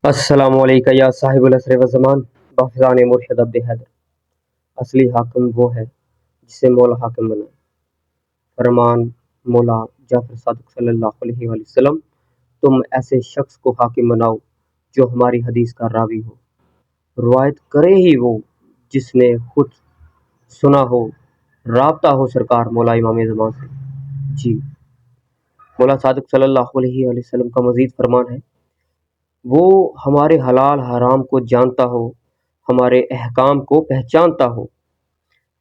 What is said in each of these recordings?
السلام علیکم یا صاحب العصر والزمان بحفظان مرشد عبد حیدر۔ اصلی حاکم وہ ہے جسے مولا حاکم بنائے۔ فرمان مولا جعفر صادق صلی اللہ علیہ وآلہ وسلم، تم ایسے شخص کو حاکم بناؤ جو ہماری حدیث کا راوی ہو، روایت کرے ہی وہ جس نے خود سنا ہو، رابطہ ہو سرکار مولا امام زمان سے۔ جی، مولا صادق صلی اللہ علیہ وآلہ وسلم کا مزید فرمان ہے، وہ ہمارے حلال حرام کو جانتا ہو، ہمارے احکام کو پہچانتا ہو۔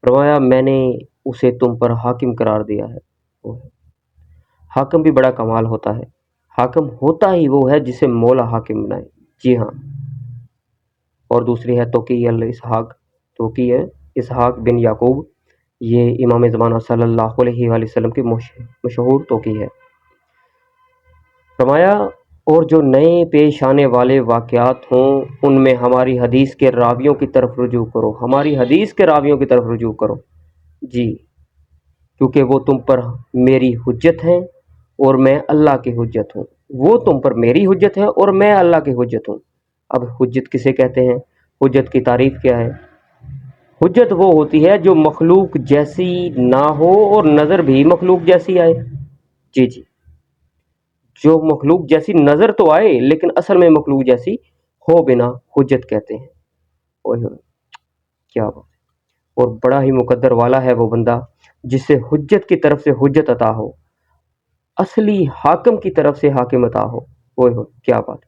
فرمایا میں نے اسے تم پر حاکم قرار دیا ہے۔ وہ ہے حاکم بھی بڑا کمال ہوتا ہے، حاکم ہوتا ہی وہ ہے جسے مولا حاکم بنائے۔ جی ہاں، اور دوسری ہے توقی اسحاق بن یعقوب، یہ امام زمانہ صلی اللہ علیہ وآلہ وسلم کی مشہور توقی ہے۔ فرمایا اور جو نئے پیش آنے والے واقعات ہوں ان میں ہماری حدیث کے راویوں کی طرف رجوع کرو، ہماری حدیث کے راویوں کی طرف رجوع کرو۔ جی، کیونکہ وہ تم پر میری حجت ہیں اور میں اللہ کی حجت ہوں۔ وہ تم پر میری حجت ہے اور میں اللہ کی حجت ہوں۔ اب حجت کسے کہتے ہیں؟ حجت کی تعریف کیا ہے؟ حجت وہ ہوتی ہے جو مخلوق جیسی نہ ہو اور نظر بھی مخلوق جیسی آئے۔ جی جی، جو مخلوق جیسی نظر تو آئے لیکن اصل میں مخلوق جیسی ہو بنا حجت کہتے ہیں۔ اوہ کیا بات! اور بڑا ہی مقدر والا ہے وہ بندہ جسے حجت کی طرف سے حجت عطا ہو، اصلی حاکم کی طرف سے حاکم عطا ہو۔ اوہ کیا بات!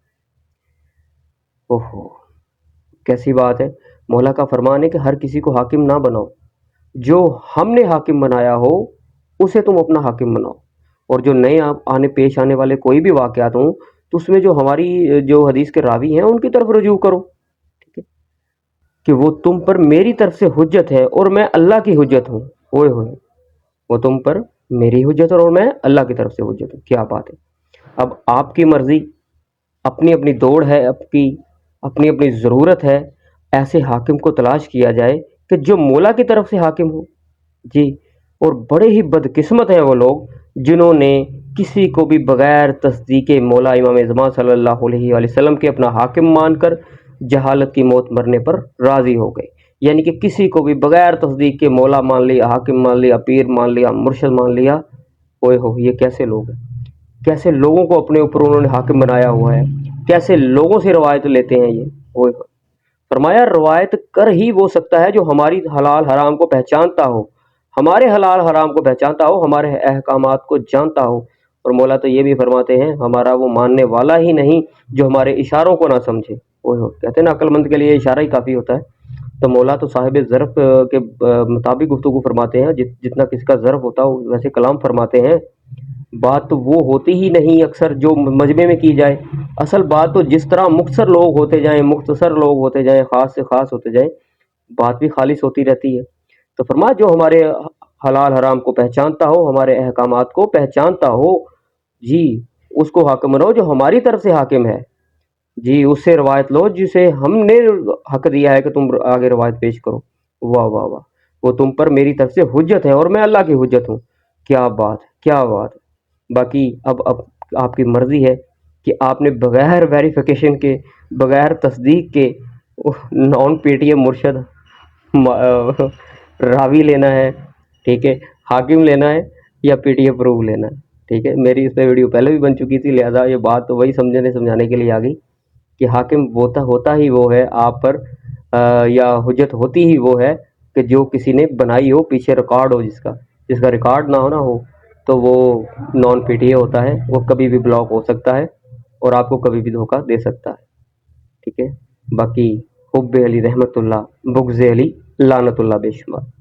اوہ کیسی بات ہے! مولا کا فرمان ہے کہ ہر کسی کو حاکم نہ بناؤ، جو ہم نے حاکم بنایا ہو اسے تم اپنا حاکم بناؤ، اور جو نئے پیش آنے والے کوئی بھی واقعات ہوں تو اس میں جو ہماری جو حدیث کے راوی ہیں ان کی طرف رجوع کرو، ٹھیک ہے، کہ وہ تم پر میری طرف سے حجت ہے اور میں اللہ کی حجت ہوں۔ اوئے ہوئے، وہ تم پر میری حجت اور میں اللہ کی طرف سے حجت ہوں۔ کیا بات ہے! اب آپ کی مرضی، اپنی اپنی دوڑ ہے، اپنی اپنی ضرورت ہے، ایسے حاکم کو تلاش کیا جائے کہ جو مولا کی طرف سے حاکم ہو۔ جی، اور بڑے ہی بدقسمت ہیں وہ لوگ جنہوں نے کسی کو بھی بغیر تصدیق مولا امام زمان صلی اللہ علیہ وآلہ وسلم کے اپنا حاکم مان کر جہالت کی موت مرنے پر راضی ہو گئے۔ یعنی کہ کسی کو بھی بغیر تصدیق کے مولا مان لیا، حاکم مان لیا، پیر مان لیا، مرشد مان لیا۔ اوئے ہو، یہ کیسے لوگ ہیں! کیسے لوگوں کو اپنے اوپر انہوں نے حاکم بنایا ہوا ہے، کیسے لوگوں سے روایت لیتے ہیں یہ۔ اوئے ہو، فرمایا روایت کر ہی وہ سکتا ہے جو ہماری حلال حرام کو پہچانتا ہو، ہمارے حلال حرام کو پہچانتا ہو، ہمارے احکامات کو جانتا ہو۔ اور مولا تو یہ بھی فرماتے ہیں ہمارا وہ ماننے والا ہی نہیں جو ہمارے اشاروں کو نہ سمجھے۔ کہتے ہیں نا عقل مند کے لیے اشارہ ہی کافی ہوتا ہے۔ تو مولا تو صاحب ظرف کے مطابق گفتگو فرماتے ہیں، جتنا کسی کا ظرف ہوتا ہو ویسے کلام فرماتے ہیں۔ بات تو وہ ہوتی ہی نہیں اکثر جو مجمع میں کی جائے، اصل بات تو جس طرح مختصر لوگ ہوتے جائیں، مختصر لوگ ہوتے جائیں، خاص سے خاص ہوتے جائیں، بات بھی خالص ہوتی رہتی ہے۔ تو فرمایا جو ہمارے حلال حرام کو پہچانتا ہو، ہمارے احکامات کو پہچانتا ہو، جی اس کو حاکم بناؤ جو ہماری طرف سے حاکم ہے۔ جی اس سے روایت لو جسے ہم نے حق دیا ہے کہ تم آگے روایت پیش کرو۔ واہ واہ واہ، وہ تم پر میری طرف سے حجت ہے اور میں اللہ کی حجت ہوں۔ کیا بات ہے، کیا بات ہے! باقی اب آپ کی مرضی ہے کہ آپ نے بغیر ویریفیکیشن کے، بغیر تصدیق کے نان پی ٹی ایم مرشد راوی لینا ہے، ٹھیک ہے، حاکم لینا ہے، یا پی ٹی اے پروف لینا ہے، ٹھیک ہے۔ میری اس پہ ویڈیو پہلے بھی بن چکی تھی، لہذا یہ بات تو وہی سمجھانے کے لیے آ گئی کہ حاکم ہوتا ہی وہ ہے آپ پر، یا حجت ہوتی ہی وہ ہے کہ جو کسی نے بنائی ہو، پیچھے ریکارڈ ہو، جس کا ریکارڈ نہ ہو تو وہ نان پی ٹی اے ہوتا ہے، وہ کبھی بھی بلاک ہو سکتا ہے اور آپ کو کبھی بھی دھوکہ دے سکتا ہے، ٹھیک ہے۔ باقی حب علی رحمت اللہ، بغض علی لعنت اللہ بے شمار۔